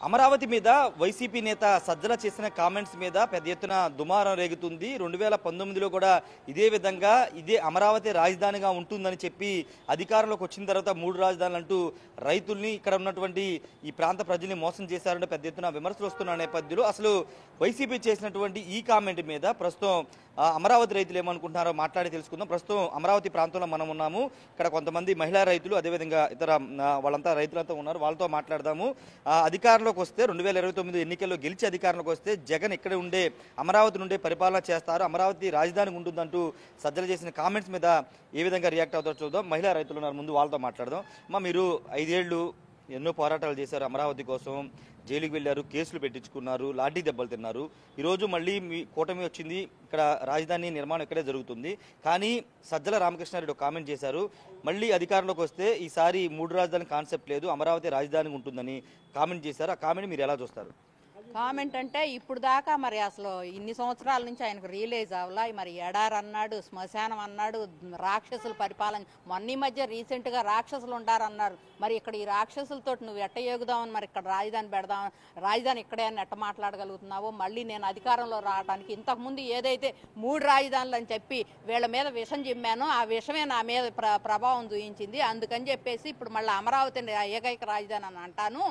అమరావతి మీద వైసీపీ నేత సజ్జల చేసిన కామెంట్స్ మీద పెద్ద ఎత్తున దుమారం రేగుతుంది. 2019లో కూడా ఇదే విధంగా ఇదే అమరావతి రాజధానిగా ఉంటుందని చెప్పి అధికారంలోకి వచ్చిన తర్వాత 3 రాజధానులు అంటూ రైతుల్ని ఇక్కడ ఉన్నటువంటి ఈ ప్రాంత ప్రజల్ని మోసం చేశారంటే పెద్ద ఎత్తున విమర్శలు వస్తున్న నేపథ్యంలో అసలు వైసీపీ చేసినటువంటి ఈ కామెంట్ మీద ప్రస్తుతం అమరావతి రైతులు ఏమనుకుంటున్నారో మాట్లాడి తెలుసుకుందాం. ప్రస్తుతం అమరావతి ప్రాంతంలో మనం ఉన్నాము. ఇక్కడ కొంతమంది మహిళా రైతులు అదేవిధంగా ఇతర వాళ్ళంతా రైతులంతా ఉన్నారు. వాళ్ళతో మాట్లాడదాము. అధికారంలోకి వస్తే 2029 ఎన్నికల్లో గెలిచి అధికారంలోకి వస్తే జగన్ ఇక్కడ ఉండే అమరావతి నుండే పరిపాలన చేస్తారు, అమరావతి రాజధాని ఉంటుందంటూ సజ్జలు చేసిన కామెంట్స్ మీద ఏ విధంగా రియాక్ట్ అవుతారో చూద్దాం. మహిళా రైతులు ఉన్నారు, ముందు వాళ్ళతో మాట్లాడదాం. మీరు 5 ఏళ్ళు ఎన్నో పోరాటాలు చేశారు, అమరావతి కోసం జైలుకి వెళ్ళారు, కేసులు పెట్టించుకున్నారు, లాఠీ దెబ్బలు తిన్నారు. ఈరోజు మళ్ళీ మీ కూటమి వచ్చింది, ఇక్కడ రాజధాని నిర్మాణం ఇక్కడే జరుగుతుంది. కానీ సజ్జల రామకృష్ణారెడ్డి ఒక కామెంట్ చేశారు, మళ్ళీ అధికారంలోకి వస్తే ఈసారి 3 రాజధాని కాన్సెప్ట్ లేదు, అమరావతి రాజధాని ఉంటుందని కామెంట్ చేశారు. ఆ కామెంట్ మీరు ఎలా చూస్తారు? కామెంట్ అంటే ఇప్పుడు దాకా మరి అసలు ఇన్ని సంవత్సరాల నుంచి ఆయనకు రియలైజ్ అవ్వలా. మరి ఎడార్ అన్నాడు, శ్మశానం అన్నాడు, రాక్షసుల పరిపాలన, మొన్న మధ్య రీసెంట్గా రాక్షసులు ఉండారన్నారు. మరి ఇక్కడ ఈ రాక్షసులతో నువ్వు ఎట్ట ఏగుదామని, మరి ఇక్కడ రాజధాని పెడదాం, రాజధాని ఇక్కడే అని ఎట్ట మాట్లాడగలుగుతున్నావో, మళ్ళీ నేను అధికారంలో రావడానికి ఇంతకుముందు ఏదైతే 3 రాజధానులు అని చెప్పి వీళ్ళ మీద విషం చిమ్మానో ఆ విషమే నా మీద ప్రభావం చూపించింది. అందుకని చెప్పేసి ఇప్పుడు మళ్ళీ అమరావతిని ఏకైక రాజధాని అని అంటాను.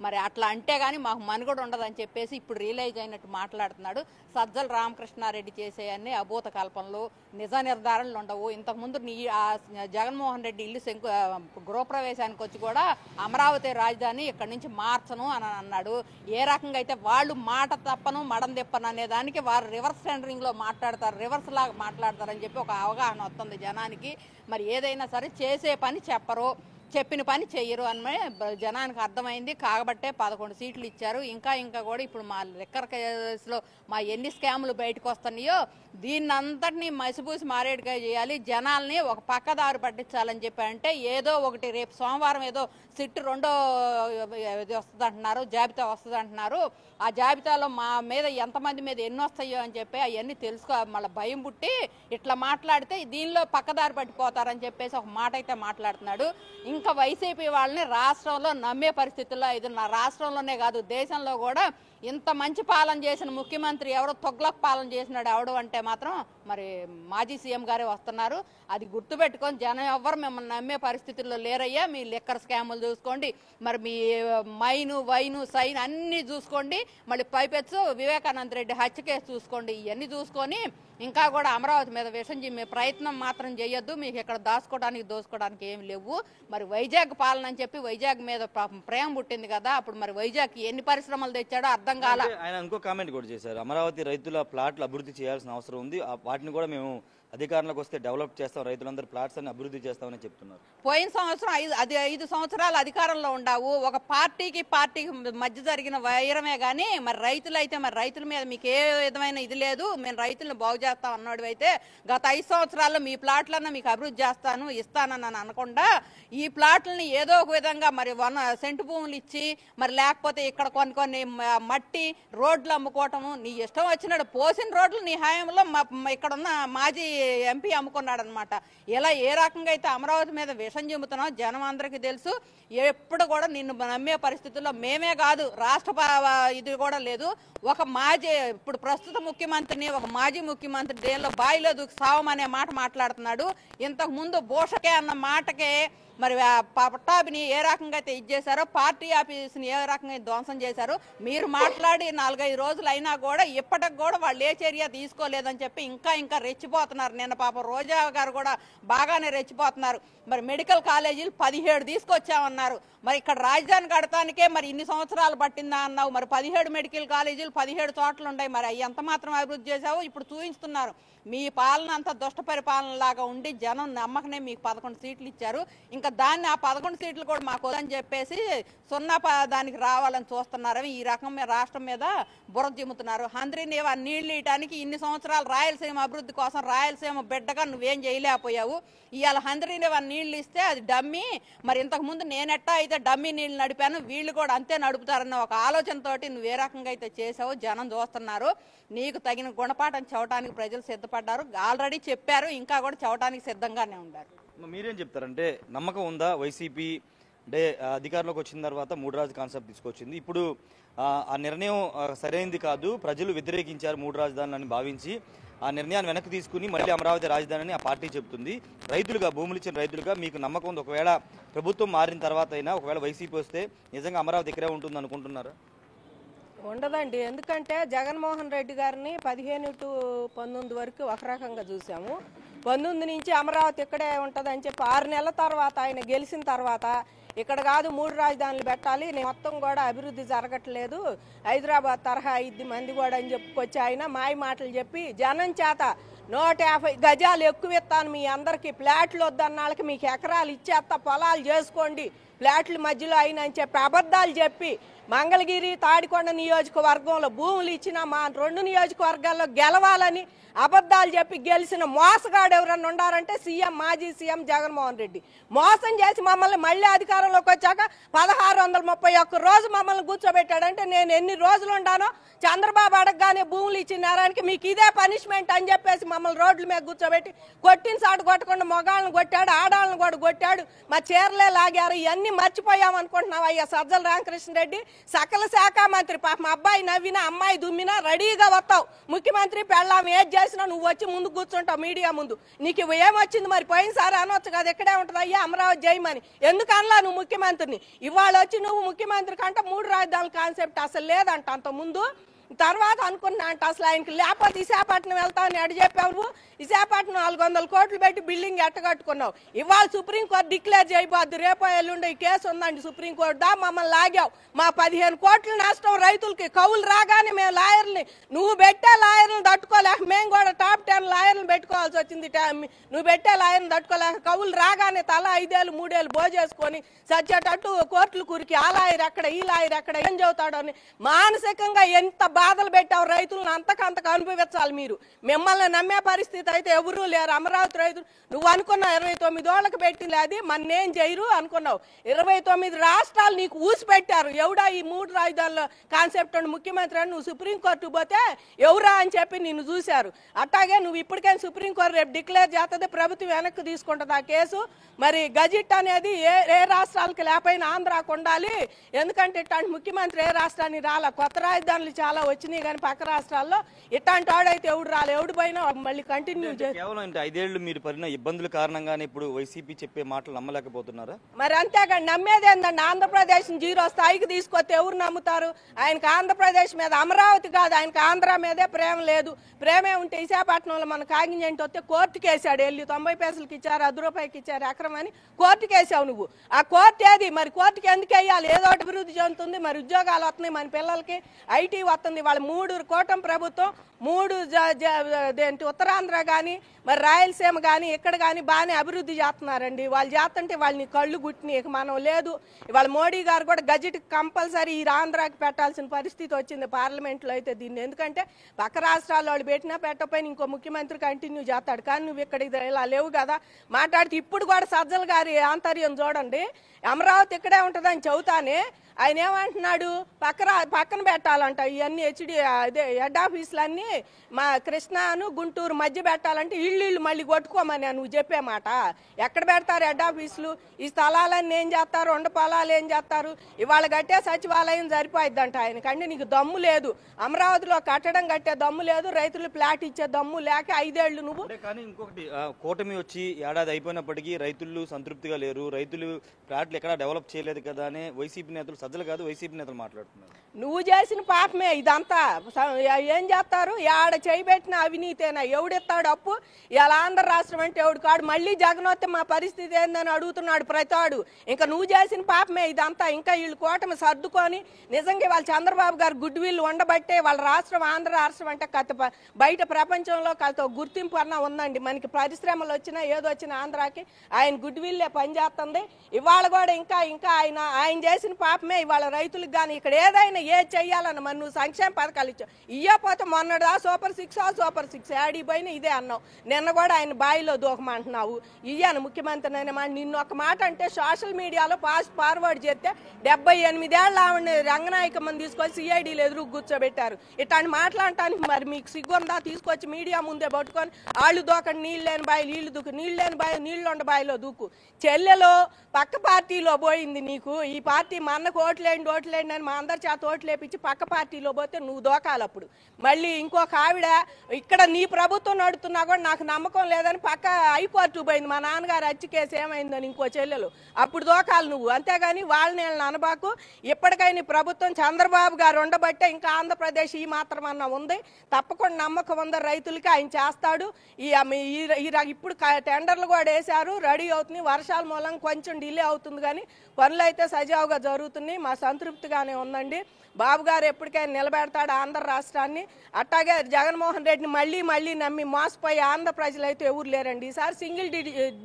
మరి అట్లా అంటే కానీ మాకు మనుగడ ఉండదని చెప్పేసి ఇప్పుడు రియలైజ్ అయినట్టు మాట్లాడుతున్నాడు. సజ్జల రామకృష్ణారెడ్డి చేసే అన్ని అభూత కల్పనలు, నిజ నిర్ధారణలు ఉండవు. ఇంతకుముందు జగన్మోహన్ రెడ్డి ఇల్లు గృహప్రవేశానికి వచ్చి కూడా అమరావతి రాజధాని ఇక్కడి నుంచి మార్చను అని అన్నాడు. ఏ రకంగా అయితే వాళ్ళు మాట తప్పను మడం తిప్పను అనే దానికి వారు రివర్స్ టెండరింగ్లో మాట్లాడతారు, రివర్స్ లాగా మాట్లాడతారని చెప్పి ఒక అవగాహన వస్తుంది జనానికి. మరి ఏదైనా సరే చేసే పని చెప్పరు, చెప్పిన పని చెయ్యరు అని జనానికి అర్థమైంది. కాబట్టే 11 సీట్లు ఇచ్చారు. ఇంకా కూడా ఇప్పుడు మా లిక్కర్ కేసులో మా ఎన్ని స్కాములు బయటకు వస్తున్నాయో దీన్ని అంతటినీ మసిపూసి మారేడుగా చేయాలి, జనాల్ని ఒక పక్కదారి పట్టించాలని చెప్పి అంటే ఏదో ఒకటి రేపు సోమవారం ఏదో సిట్ 2వ వస్తుంది అంటున్నారు, జాబితా వస్తుంది అంటున్నారు. ఆ జాబితాలో మా మీద ఎంతమంది మీద ఎన్ని వస్తాయో అని చెప్పి అవన్నీ తెలుసుకో మళ్ళీ భయం పుట్టి ఇట్లా మాట్లాడితే దీనిలో పక్కదారి పట్టిపోతారని చెప్పేసి ఒక మాట అయితే మాట్లాడుతున్నాడు. ఇంకా వైసీపీ వాళ్ళని రాష్ట్రంలో నమ్మే పరిస్థితుల్లో ఇది నా రాష్ట్రంలోనే కాదు దేశంలో కూడా ఇంత మంచి పాలన చేసిన ముఖ్యమంత్రి ఎవరో తొగ్లక్ పాలన చేసినాడు ఎవడు అంటే మాత్రం మరి మాజీ సీఎం గారే వస్తున్నారు. అది గుర్తుపెట్టుకొని జనం ఎవ్వరు మిమ్మల్ని నమ్మే పరిస్థితుల్లో లేరయ్యా. మీ లిక్కర్ స్కాములు చూసుకోండి, మరి మీ మైను వైను సైన్ అన్నీ చూసుకోండి, మళ్ళీ పైపెచ్చు వివేకానంద రెడ్డి హత్య కేసు చూసుకోండి. ఇవన్నీ చూసుకొని ఇంకా కూడా అమరావతి మీద విషం చిమ్మే ప్రయత్నం మాత్రం చేయొద్దు. మీకు ఇక్కడ దోసుకోవడానికి ఏమి లేవు. మరి వైజాగ్ పాలన అని చెప్పి వైజాగ్ మీద ప్రేమ పుట్టింది కదా, అప్పుడు మరి వైజాగ్ ఎన్ని పరిశ్రమలు తెచ్చాడో అర్థం కాల. ఆయన ఇంకో కామెంట్ కూడా చేశారు, అమరావతి రైతుల ప్లాట్లు అభివృద్ధి చేయాల్సిన అవసరం ఉంది, వాటిని కూడా మేము అధికారంలోకి వస్తే డెవలప్ చేస్తాం, రైతులందరూ ప్లాట్స్ అని అభివృద్ధి చేస్తామని చెప్తున్నారు. పోయిన సంవత్సరం 5 సంవత్సరాలు అధికారంలో ఉండావు. ఒక పార్టీకి మధ్య జరిగిన వైరమే కానీ మరి రైతులు అయితే మరి రైతుల మీద మీకు ఏ విధమైన ఇది లేదు, మేము రైతులను బాగు చేస్తాం అన్నాడు. అయితే గత 5 సంవత్సరాల్లో మీ ప్లాట్లన్నా మీకు అభివృద్ధి ఇస్తానని అనకుండా ఈ ప్లాట్లని ఏదో ఒక విధంగా మరి సెంటు భూములు ఇచ్చి మరి లేకపోతే ఇక్కడ కొన్ని మట్టి రోడ్లు అమ్ముకోవటము, నీ ఇష్టం వచ్చినాడు పోసిన రోడ్లు నీ హయాంలో ఇక్కడ ఉన్న మాజీ ఎంపీ అమ్ముకున్నాడు అనమాట. ఇలా ఏ రకంగా అయితే అమరావతి మీద విషం చెబుతున్నాం జనం అందరికీ తెలుసు. ఎప్పుడు కూడా నిన్ను నమ్మే పరిస్థితుల్లో మేమే కాదు, రాష్ట్ర ఇది కూడా లేదు. ఒక మాజీ ఇప్పుడు ప్రస్తుత ముఖ్యమంత్రిని ఒక మాజీ ముఖ్యమంత్రి దేనిలో బాయిలో దూకి సావమనే మాట మాట్లాడుతున్నాడు. ఇంతకు ముందు భూషకే అన్న మాటకే మరి పట్టాభిని ఏ రకంగా అయితే ఇచ్చేశారో పార్టీ ఆఫీస్ని ఏ రకంగా ధ్వంసం చేశారు. మీరు మాట్లాడి 4-5 రోజులు అయినా కూడా ఇప్పటికి కూడా వాళ్ళు ఏ చర్య తీసుకోలేదని చెప్పి ఇంకా రెచ్చిపోతున్నారు. నిన్న పాపం రోజా గారు కూడా బాగానే రెచ్చిపోతున్నారు. మరి మెడికల్ కాలేజీలు 17 తీసుకొచ్చామన్నారు. మరి ఇక్కడ రాజధాని కడటానికే మరి ఇన్ని సంవత్సరాలు పట్టిందా అన్నావు. మరి 17 మెడికల్ కాలేజీలు 17 చోట్ల ఉన్నాయి. మరి అవి ఎంత మాత్రం అభివృద్ధి చేశావో ఇప్పుడు చూపిస్తున్నారు. మీ పాలన అంతా దుష్ట పరిపాలన లాగా ఉండి జనం నమ్మకనే మీకు 11 సీట్లు ఇచ్చారు. ఇంకా దాన్ని ఆ 11 సీట్లు కూడా మాకు వదని చెప్పేసి దానికి రావాలని చూస్తున్నారని ఈ రకం రాష్ట్రం మీద బుర్ర జిమ్ముతున్నారు. హంద్రీనేవా నీళ్లు ఇయటానికి ఇన్ని సంవత్సరాలు రాయలసీమ అభివృద్ధి కోసం రాయలసీమ బిడ్డగా నువ్వేం చేయలేకపోయావు. ఇవాళ హంద్రీనేవా నీళ్లు ఇస్తే అది డమ్మీ. మరి ఇంతకు ముందు నేనెట్టా అయితే డమ్మీ నీళ్లు నడిపాను, వీళ్ళు కూడా అంతే నడుపుతారన్న ఒక ఆలోచనతోటి నువ్వు ఏ రకంగా అయితే చేసావో జనం చూస్తున్నారు. నీకు తగిన గుణపాఠం చెప్పడానికి ప్రజలు సిద్ధపడ్డారు, ఆల్రెడీ చెప్పారు, ఇంకా కూడా చెప్పడానికి సిద్ధంగానే ఉన్నారు. మీరేం చెప్తారంటే నమ్మకం ఉందా వైసీపీ అంటే అధికారంలోకి వచ్చిన తర్వాత మూడు రాజు కాన్సెప్ట్ తీసుకొచ్చింది. ఇప్పుడు ఆ నిర్ణయం సరైనది కాదు, ప్రజలు వ్యతిరేకించారు మూడు రాజధానులని భావించి ఆ నిర్ణయాన్ని వెనక్కి తీసుకుని మళ్ళీ అమరావతి రాజధానిని ఆ పార్టీ చెబుతుంది. రైతులుగా, భూములు ఇచ్చిన రైతులుగా మీకు నమ్మకం ఉంది ఒకవేళ ప్రభుత్వం మారిన తర్వాత అయినా ఒకవేళ వైసీపీ వస్తే నిజంగా అమరావతి ఇక్కడే ఉంటుంది అనుకుంటున్నారా? ఉండదండి. ఎందుకంటే జగన్మోహన్ రెడ్డి గారిని 15 to 19 వరకు ఒక రకంగా చూసాము. 19 నుంచి అమరావతి ఇక్కడే ఉంటుందని చెప్పి 6 నెలల తర్వాత ఆయన గెలిచిన తర్వాత ఇక్కడ కాదు 3 రాజధానులు పెట్టాలి, మొత్తం కూడా అభివృద్ధి జరగట్లేదు, హైదరాబాద్ తరహా 5 మంది కూడా అని చెప్పుకొచ్చి ఆయన మాయ మాటలు చెప్పి జనం చేత 150 గజాలు ఎక్కువ ఇస్తాను మీ అందరికి, ఫ్లాట్లు వద్దన్న వాళ్ళకి మీకు ఎకరాలు ఇచ్చేస్తా, పొలాలు చేసుకోండి, ఫ్లాట్ల మధ్యలో అయినా అని చెప్పి అబద్ధాలు చెప్పి మంగళగిరి, తాడికొండ నియోజకవర్గంలో భూములు ఇచ్చిన మా 2 నియోజకవర్గాల్లో గెలవాలని అబద్ధాలు చెప్పి గెలిచిన మోసగాడు ఎవరన్నా ఉండారంటే మాజీ సీఎం జగన్మోహన్ రెడ్డి. మోసం చేసి మమ్మల్ని మళ్ళీ అధికారంలోకి వచ్చాక 1631 రోజు మమ్మల్ని కూర్చోబెట్టాడంటే నేను ఎన్ని రోజులు ఉండానో చంద్రబాబు అడగగానే భూములు ఇచ్చిన నేరానికి మీకు ఇదే పనిష్మెంట్ అని చెప్పేసి మమ్మల్ని రోడ్ల మీద కూర్చోబెట్టి కొట్టిన సాటు కొట్టకుండా మొగాళ్ళని కొట్టాడు, ఆడాళ్ళని కూడా కొట్టాడు, మా చీరలే లాగారు. ఇవన్నీ మర్చిపోయాం అనుకుంటున్నావు అయ్యా సజ్జల రామకృష్ణారెడ్డి, సకల శాఖ మంత్రి. పాప మా అబ్బాయి నవ్వినా అమ్మాయి దుమ్మినా రెడీగా వస్తావు, ముఖ్యమంత్రి పెళ్ళాం ఏది చేసినా నువ్వు వచ్చి ముందు కూర్చుంటావు మీడియా ముందు. నీకు ఏమొచ్చింది మరి? పోయినసారి అనొచ్చు కదా ఇక్కడే ఉంటుంది అయ్యా అమరావతి జయమని, ఎందుకు అనలా నువ్వు ముఖ్యమంత్రిని? ఇవాళ వచ్చి నువ్వు ముఖ్యమంత్రి కంటే 3 రాజధానుల కాన్సెప్ట్ అసలు లేదంట అంత ముందు. తర్వాత అనుకున్నా అంటే అసలు ఆయనకి లేకపోతే విశాఖపట్నం వెళ్తామని ఎడ చెప్పావు. విశాఖపట్నం 400 కోట్లు పెట్టి బిల్డింగ్ ఎట్టగట్టుకున్నావు. ఇవాళ సుప్రీంకోర్టు డిక్లేర్ చేయబోద్దు, రేపో ఎల్లుండి ఈ కేసు ఉందండి సుప్రీంకోర్టు దా, మమ్మల్ని లాగావు. మా 15 కోట్ల నష్టం రైతులకి. కౌలు రాగానే మేము లాయర్ని, నువ్వు పెట్టే లాయర్లను తట్టుకోలేక మేము కూడా టాప్ 10 లాయర్లను పెట్టుకోవాల్సి వచ్చింది. నువ్వు పెట్టే లాయర్ని తట్టుకోలేక కౌలు రాగానే తల 5 ఏళ్ళు 3 ఏళ్ళు భోజేసుకొని సచ్చేటట్టు కోర్టులు కురికి ఆ లాయర్ ఎక్కడ ఈ లాయర్ ఎక్కడ ఏం చెబుతాడు అని మానసికంగా ఎంత బాధలు పెట్టావు రైతులను అంతకంతకు అనుభవించాలి మీరు. మిమ్మల్ని నమ్మే పరిస్థితి అయితే ఎవరూ లేరు. అమరావతి రైతులు నువ్వు అనుకున్నావు 29 ఏళ్ళకి పెట్టింది అది మన్నేం చేయరు అనుకున్నావు. 29 రాష్ట్రాలు నీకు ఊసి పెట్టారు. ఎవడా ఈ 3 రాజధానుల కాన్సెప్ట్ ముఖ్యమంత్రి అని నువ్వు సుప్రీంకోర్టు పోతే ఎవరా అని చెప్పి నిన్ను చూశారు. అట్లాగే నువ్వు ఇప్పటికైనా సుప్రీంకోర్టు రేపు డిక్లేర్ చేస్తుంది, ప్రభుత్వం వెనక్కి తీసుకుంటుంది ఆ కేసు. మరి గజిట్ అనేది ఏ రాష్ట్రాలకి లేకపోయినా ఆంధ్రాకు ఉండాలి. ఎందుకంటే ఇట్లాంటి ముఖ్యమంత్రి ఏ రాష్ట్రానికి రాలా. కొత్త రాజధానులు చాలా వచ్చినాయి కానీ పక్క రాష్ట్రాల్లో ఇట్లాంటి వాడైతే ఎవడు రాలే. ఎవడు పోయినా మళ్ళీ కంటిన్యూ చేసి కేవలం 5 ఏళ్ళు మీరు పడిన ఇబ్బందుల కారణంగానే ఇప్పుడు వైసీపీ చెప్పే మాటలు నమ్మలేకపోతున్నారా? మరి అంతేగాని నమ్మేది ఏందండి? ఆంధ్రప్రదేశ్ 0 స్థాయికి తీసుకొస్తే ఎవరు నమ్ముతారు? ఆయనకు ఆంధ్రప్రదేశ్ మీద, అమరావతి కాదు ఆయనకు ఆంధ్ర మీదే ప్రేమ లేదు. ప్రేమే ఉంటే విశాఖపట్నంలో మన కాగినెంట్ వస్తే కోర్టుకి వేసాడు, వెళ్ళి 90 పైసలకి ఇచ్చారు, 10 రూపాయలకి ఇచ్చారు ఎకరం అని కోర్టుకి వేసావు నువ్వు. ఆ కోర్టు ఏది మరి? కోర్టుకి ఎందుకు వేయాలి? ఏదో ఒకటి అభివృద్ధి చెందుతుంది, మరి ఉద్యోగాలు వస్తున్నాయి, మన పిల్లలకి ఐటీ వస్తుంది. వాళ్ళ 3 కూటమి ప్రభుత్వం 3 ఉత్తరాంధ్ర కానీ మరి రాయలసీమ కానీ ఇక్కడ కానీ బాగానే అభివృద్ధి చేస్తున్నారండి. వాళ్ళు చేస్తుంటే వాళ్ళని కళ్ళు గుట్టినాయి. ఇక మనం లేదు. ఇవాళ మోడీ గారు కూడా గజెట్ కంపల్సరీ ఈ ఆంధ్రాకి పెట్టాల్సిన పరిస్థితి వచ్చింది పార్లమెంట్లో అయితే దీన్ని. ఎందుకంటే పక్క రాష్ట్రాల్లో వాళ్ళు పెట్టినా పెట్టకపోయినా ఇంకో ముఖ్యమంత్రి కంటిన్యూ చేస్తాడు. కానీ నువ్వు ఇక్కడ ఇలా లేవు కదా మాట్లాడితే. ఇప్పుడు కూడా సజ్జల గారి ఆంతర్యం చూడండి. అమరావతి ఇక్కడే ఉంటుందని చెబుతానే ఆయన ఏమంటున్నాడు, పక్కన పెట్టాలంట ఇవన్నీ అదే హెడ్ ఆఫీసులన్నీ మా కృష్ణాను గుంటూరు మధ్య పెట్టాలంటే ఇళ్ళు మళ్ళీ కొట్టుకోమని నువ్వు చెప్పే మాట. ఎక్కడ పెడతారు హెడ్ ఆఫీసులు? ఈ స్థలాలన్నీ ఏం చేస్తారు? 2 పొలాలు ఏం చేస్తారు? ఇవాళ కట్టే సచివాలయం సరిపోయిద్దంట ఆయనకంటే. నీకు దమ్ము లేదు. అమరావతిలో కట్టడం కట్టే దమ్ము లేదు, రైతులు ప్లాట్ ఇచ్చే దమ్ము లేక 5 ఏళ్ళు నువ్వు. కానీ ఇంకొకటి, కూటమి వచ్చి ఏడాది అయిపోయినప్పటికీ రైతులు సంతృప్తిగా లేరు, రైతులు ప్లాట్లు ఎక్కడా డెవలప్ చేయలేదు కదా అని వైసీపీ నేతలు, సజ్జలు కాదు వైసీపీ నేతలు మాట్లాడుతున్నారు. నువ్వు చేసిన పాపమే ఇదంతా. ఏం చేస్తారు? ఆడ చేయబెట్టిన అవినీతేనా? ఎవడెత్తాడు అప్పు? ఇలా ఆంధ్ర రాష్ట్రం అంటే ఎవడు కాడు. మళ్ళీ జగన్ వస్తే మా పరిస్థితి ఏందని అడుగుతున్నాడు ప్రతివాడు. ఇంకా నువ్వు చేసిన పాపమే ఇదంతా. ఇంకా వీళ్ళు కూటమి సర్దుకొని నిజంగా వాళ్ళ చంద్రబాబు గారు గుడ్ విల్ ఉండబట్టే వాళ్ళ రాష్ట్రం ఆంధ్ర రాష్ట్రం అంటే బయట ప్రపంచంలో కథ గుర్తింపు అన్న ఉందండి. మనకి పరిశ్రమలు వచ్చినా ఏదో వచ్చినా ఆంధ్రాకి ఆయన గుడ్ విల్లే పనిచేస్తుంది. ఇవాళ కూడా ఇంకా ఆయన చేసిన పాపమే మేమే ఇవాళ రైతులకు కానీ ఇక్కడ ఏదైనా చెయ్యాలన్న మరి నువ్వు సంక్షేమ పథకాలు ఇచ్చావు. ఇయ్యపోతే మొన్నడా సూపర్ 6 ఆడిపోయినా ఇదే అన్నావు. నిన్న కూడా ఆయన బాయిలో దూకమంటున్నావు. ఇయ్యాను ముఖ్యమంత్రి నిన్ను ఒక మాట అంటే సోషల్ మీడియాలో ఫార్వర్డ్ చేస్తే 78 ఏళ్ళ ఆవిడ రంగనాయకమ్మని తీసుకొచ్చి సిఐడీలు ఎదురు కూర్చోబెట్టారు. ఇట్లాంటి మాట్లాడటానికి మరి మీకు సిగ్గుందా? తీసుకొచ్చి మీడియా ముందే పట్టుకొని వాళ్ళు దూకండి, నీళ్ళు లేని బాయి నీళ్లు దూకు, నీళ్ళు లేని బాయి నీళ్ళుండ బాయిలో దూకు. చెల్లెలో పక్క పార్టీలో పోయింది నీకు. ఈ పార్టీ మా అన్నకు ఓట్లేండి అని మా అందరి చేత ఓట్లేపించి పక్క పార్టీలో పోతే నువ్వు దోకాలి. అప్పుడు మళ్ళీ ఇంకొక ఆవిడ ఇక్కడ నీ ప్రభుత్వం నడుతున్నా కూడా నాకు నమ్మకం లేదని పక్క హైకోర్టు పోయింది. మా నాన్నగారు హత్య కేసు ఏమైందని ఇంకో చెల్లెలు అప్పుడు దోకాలి నువ్వు. అంతేగాని వాళ్ళని అనబాకు. ఇప్పటికైనా ప్రభుత్వం చంద్రబాబు గారు ఉండబట్టే ఇంకా ఆంధ్రప్రదేశ్ ఈ మాత్రం అన్న ఉంది. తప్పకుండా నమ్మకం ఉంది రైతులకి, ఆయన చేస్తాడు. ఇప్పుడు టెండర్లు కూడా వేశారు, రెడీ అవుతుంది. వర్షాల మూలంగా కొంచెం డిలే అవుతుంది కానీ పనులు అయితే సజావుగా జరుగుతున్నాయి. మా సంతృప్తిగానే ఉందండి. బాబు గారు ఎప్పటికైనా నిలబెడతాడు ఆంధ్ర రాష్ట్రాన్ని. అట్టాగే జగన్మోహన్ రెడ్డిని మళ్ళీ నమ్మి మోసపోయి ఆంధ్ర ప్రజలు అయితే ఎవరు లేరండి. ఈసారి సింగిల్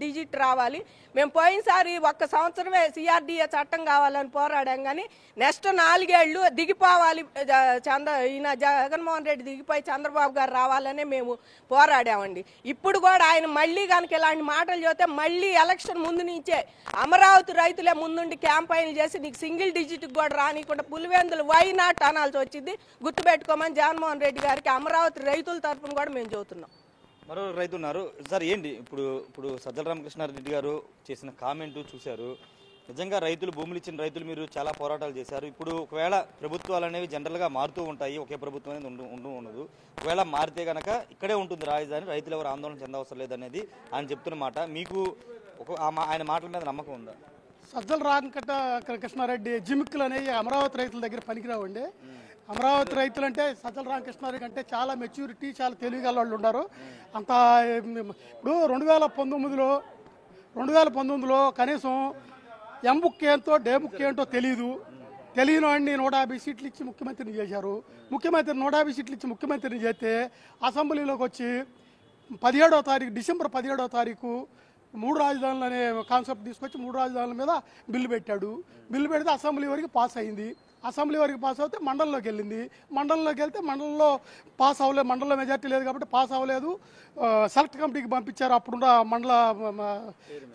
డిజిట్ రావాలి. మేము పోయినసారి 1 సంవత్సరమే సిఆర్డీఏ చట్టం కావాలని పోరాడాం కానీ నెక్స్ట్ 4 ఏళ్ళు దిగిపోవాలి, ఈయన జగన్మోహన్ రెడ్డి దిగిపోయి చంద్రబాబు గారు రావాలనే మేము పోరాడామండి. ఇప్పుడు కూడా ఆయన మళ్ళీ కనుక ఇలాంటి మాటలు చెబితే మళ్ళీ ఎలక్షన్ ముందు నుంచే అమరావతి రైతులే ముందుండి క్యాంపైన్లు చేసి నీకు సింగిల్ డిజిట్ కూడా రానికుండా పులివెందులు వై నాట్ అనాల్సి వచ్చింది. గుర్తుపెట్టుకోమని జగన్మోహన్ రెడ్డి గారికి అమరావతి రైతుల తరఫున కూడా మేము చెబుతున్నాం. మరో రైతు ఉన్నారు సార్. ఏంటి ఇప్పుడు సజ్జల రామకృష్ణారెడ్డి గారు చేసిన కామెంట్ చూశారు. నిజంగా రైతులు, భూములు ఇచ్చిన రైతులు మీరు చాలా పోరాటాలు చేశారు. ఇప్పుడు ఒకవేళ ప్రభుత్వాలు అనేవి జనరల్గా మారుతూ ఉంటాయి, ఒకే ప్రభుత్వం అనేది ఉండదు. ఒకవేళ మారితే కనుక ఇక్కడే ఉంటుంది రాజధాని, రైతులు ఎవరు ఆందోళన చెందవసరం లేదనేది ఆయన చెప్తున్న మాట. మీకు ఆయన మాటల మీద నమ్మకం ఉందా? సజ్జల రామకృష్ణారెడ్డి జిమిక్కులు అనేవి అమరావతి రైతుల దగ్గర పనికిరావండి. అమరావతి రైతులు అంటే సజ్జల రామకృష్ణారెడ్డి అంటే చాలా మెచ్యూరిటీ, చాలా తెలివిగల వాళ్ళు ఉన్నారు. అంత ఇప్పుడు 2019లో కనీసం ఎంబుక్ ఏంటో డేబుక్ ఏంటో తెలియని వాడిని 150 సీట్లు ఇచ్చి ముఖ్యమంత్రిని చేశారు. 150 సీట్లు ఇచ్చి ముఖ్యమంత్రిని చేస్తే అసెంబ్లీలోకి వచ్చి డిసెంబర్ 17వ తారీఖు 3 రాజధానులు అనే కాన్సెప్ట్ తీసుకొచ్చి 3 రాజధానుల మీద బిల్లు పెట్టాడు. బిల్లు పెడితే అసెంబ్లీ వరకు పాస్ అయింది. అసెంబ్లీ వరకు పాస్ అవుతే మండలంలోకి వెళ్ళింది. మండలంలోకి వెళ్తే మండలంలో పాస్ అవ్వలేదు, మండలంలో మెజార్టీ లేదు కాబట్టి పాస్ అవ్వలేదు. సెలెక్ట్ కమిటీకి పంపించారు. అప్పుడున్న మండల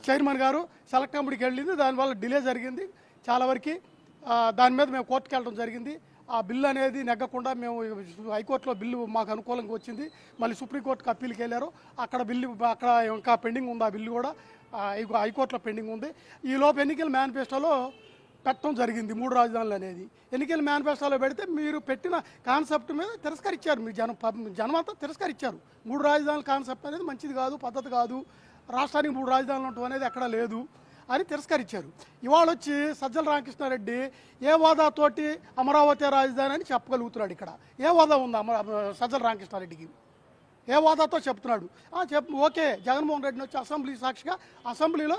చైర్మన్ గారు సెలెక్ట్ కమిటీకి వెళ్ళింది. దానివల్ల డిలే జరిగింది చాలా వరకు. దాని మీద మేము కోర్టుకు వెళ్ళడం జరిగింది. ఆ బిల్లు అనేది నెగ్గకుండా మేము హైకోర్టులో బిల్లు మాకు అనుకూలంగా వచ్చింది. మళ్ళీ సుప్రీంకోర్టుకి అప్పీల్కి వెళ్ళారు. అక్కడ ఇంకా పెండింగ్ ఉంది. ఆ బిల్లు కూడా హైకోర్టులో పెండింగ్ ఉంది. ఈలోపు ఎన్నికల మేనిఫెస్టోలో పెట్టడం జరిగింది 3 రాజధానులు అనేది. ఎన్నికల మేనిఫెస్టోలో పెడితే మీరు పెట్టిన కాన్సెప్ట్ మీద తిరస్కరించారు. మీరు జనం అంతా తిరస్కరించారు. 3 రాజధానుల కాన్సెప్ట్ అనేది మంచిది కాదు, పద్ధతి కాదు, రాష్ట్రానికి 3 రాజధానులు ఉండటం అనేది ఎక్కడా లేదు అని తిరస్కరించారు. ఇవాళ వచ్చి సజ్జల రామకృష్ణారెడ్డి ఏ హోదాతోటి అమరావతి రాజధాని అని చెప్పగలుగుతున్నాడు. ఇక్కడ ఏ హోదా ఉంది సజ్జల రామకృష్ణారెడ్డికి? ఏ హోదాతో చెప్తున్నాడు? ఓకే, జగన్మోహన్ రెడ్డిని వచ్చి అసెంబ్లీ సాక్షిగా అసెంబ్లీలో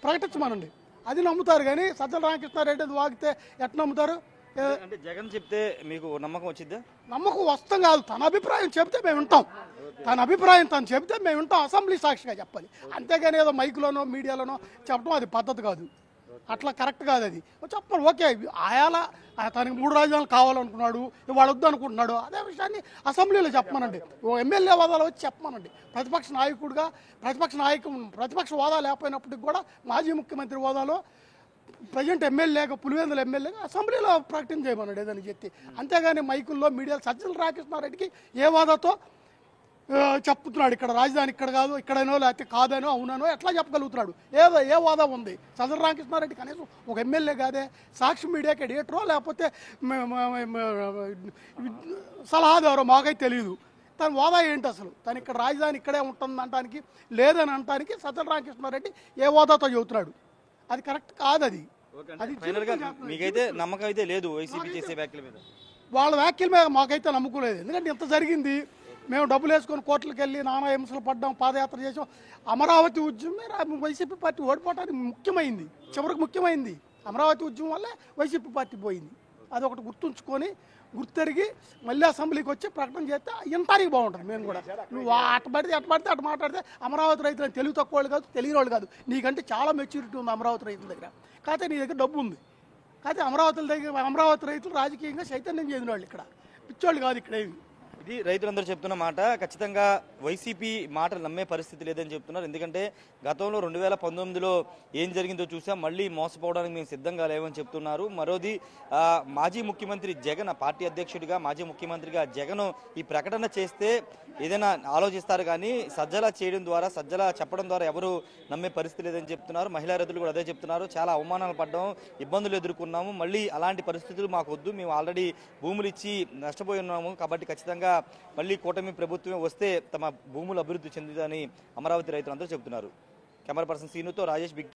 ప్రకటించమనండి, అది నమ్ముతారు. కానీ సజ్జల రామకృష్ణారెడ్డి వాగితే ఎట్లా నమ్ముతారు? అంటే జగన్ చెప్తే మీకు నమ్మకం వచ్చిందా? నమ్మకం వస్తాం కాదు, తన అభిప్రాయం చెప్తే మేము వింటాం. తన అభిప్రాయం తను చెప్తే మేము వింటాం. అసెంబ్లీ సాక్షిగా చెప్పాలి. అంతేగాని ఏదో మైకులోనో మీడియాలోనో చెప్పడం అది పద్ధతి కాదు. అట్లా కరెక్ట్ కాదు. అది చెప్పాలి. ఓకే, ఆయాల తనకి 3 రాజధానులు కావాలనుకున్నాడు, ఇవాళ వద్దు అనుకుంటున్నాడు, అదే విషయాన్ని అసెంబ్లీలో చెప్పమనండి. ఓ ఎమ్మెల్యే హోదాలో వచ్చి చెప్పమనండి. ప్రతిపక్ష నాయకుడిగా ప్రతిపక్ష హోదా లేకపోయినప్పటికి కూడా మాజీ ముఖ్యమంత్రి హోదాలో ప్రజెంట్ ఎమ్మెల్యేగా పులివెందుల ఎమ్మెల్యేగా అసెంబ్లీలో ప్రకటన చేయమన్నాడు ఏదని చెప్పి. అంతేగాని మైకుల్లో మీడియాలో సజ్జల రామకృష్ణారెడ్డికి ఏ హోదాతో చెప్తున్నాడు ఇక్కడ రాజధాని ఇక్కడ కాదు, ఇక్కడనో లేకపోతే కాదనో అవుననో ఎట్లా చెప్పగలుగుతున్నాడు? ఏ హోదా ఉంది సజ్జల రామకృష్ణారెడ్డి? కనీసం ఒక ఎమ్మెల్యే కాదే, సాక్షి మీడియాకి ఎడిటరో లేకపోతే సలహాదారో మాకైతే తెలియదు. తన హోదా ఏంటి అసలు? తను ఇక్కడ రాజధాని ఇక్కడే ఉంటుంది అనడానికి, లేదని అనడానికి సజ్జల రామకృష్ణారెడ్డి ఏ హోదాతో చెబుతున్నాడు? అది కరెక్ట్ కాదు. అది మీకైతే నమ్మకం అయితే లేదు వైసీపీ చేసే వ్యాఖ్యల మీద? వాళ్ళ వ్యాఖ్యల మీద మాకైతే నమ్మకం లేదు. ఎందుకంటే ఇంత జరిగింది, మేము డబ్బులు వేసుకొని కోర్టులకు వెళ్ళి నానా హింసలు పడ్డాం, పాదయాత్ర చేసాం. అమరావతి ఉద్యమం వైసీపీ పార్టీ ఓడిపోవడానికి ముఖ్యమైంది, చివరికి ముఖ్యమైంది. అమరావతి ఉద్యమం వల్లే వైసీపీ పార్టీ పోయింది. అది ఒకటి గుర్తుంచుకొని గుర్తెరిగి మళ్ళీ అసెంబ్లీకి వచ్చి ప్రకటన చేస్తే ఇంటానికి బాగుంటుంది. మేము కూడా నువ్వు అటు పడితే అటు మాట్లాడితే అమరావతి రైతులు తెలివి తక్కువ వాళ్ళు కాదు, తెలియని వాళ్ళు కాదు. నీకంటే చాలా మెచ్యూరిటీ ఉంది అమరావతి రైతుల దగ్గర. కాకపోతే నీ దగ్గర డబ్బు ఉంది, కాకపోతే అమరావతి రైతులు రాజకీయంగా చైతన్యం చెందిన వాళ్ళు ఇక్కడ పిచ్చోళ్ళు కాదు ఇక్కడ ఏమి. ఇది రైతులందరూ చెప్తున్న మాట. ఖచ్చితంగా వైసీపీ మాటలు నమ్మే పరిస్థితి లేదని చెప్తున్నారు. ఎందుకంటే గతంలో 2019లో ఏం జరిగిందో చూసాం, మళ్ళీ మోసపోవడానికి మేము సిద్ధంగా లేవని చెప్తున్నారు. మరోది మాజీ ముఖ్యమంత్రి జగన్, పార్టీ అధ్యక్షుడిగా మాజీ ముఖ్యమంత్రిగా జగన్ ఈ ప్రకటన చేస్తే ఏదైనా ఆలోచిస్తారు, కానీ సజ్జల చేయడం ద్వారా, సజ్జల చెప్పడం ద్వారా ఎవరు నమ్మే పరిస్థితి లేదని చెప్తున్నారు. మహిళా రైతులు కూడా అదే చెప్తున్నారు. చాలా అవమానాలు పడ్డాం, ఇబ్బందులు ఎదుర్కొన్నాము, మళ్ళీ అలాంటి పరిస్థితులు మాకు వద్దు, మేము ఆల్రెడీ భూములు ఇచ్చి నష్టపోయి ఉన్నాము, కాబట్టి ఖచ్చితంగా మళ్ళీ కూటమి ప్రభుత్వమే వస్తే తమ భూములు అభివృద్ధి చెందుతుందని అమరావతి రైతులందరూ చెబుతున్నారు. కెమెరా పర్సన్ సీనుతో రాజేష్, బిగ్